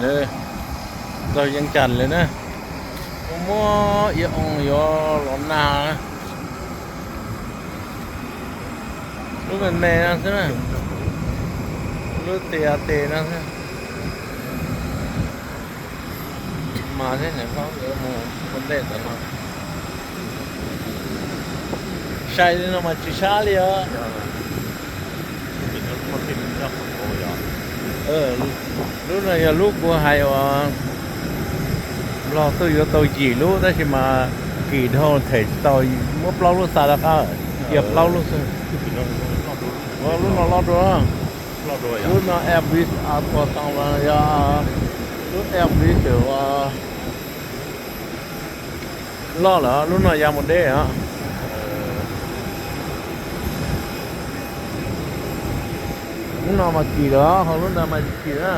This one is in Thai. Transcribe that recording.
เลยเรายังจันเลยนะโอ้โหเยอะองเยอะหลอนนานะรู้เป็นแม่นะใช่ไหมรู้เตียเตนะใช่มาที่ไหนเขาเยอะโมคนเด็ดแต่เนาะใช่ดิเนาะมาชิชาเลยอ่ะเออรู้นะอย่าลูกบัวไฮวะเราตัวอยู่ตัวจีรู้ได้ใช่มากี่เท่าเถิดตัวมั่วเปล่ารู้สารคาเหยียบเปล่ารู้สึกว่ารู้นเราดูนะรู้นะแอบวิสอาตัวสังวายารู้แอบวิสเดี๋ยวว่าล่อเหรอรู้นะยาหมดเด้ฮะรู้นะมากี่เหรอเขารู้นะมากี่นะ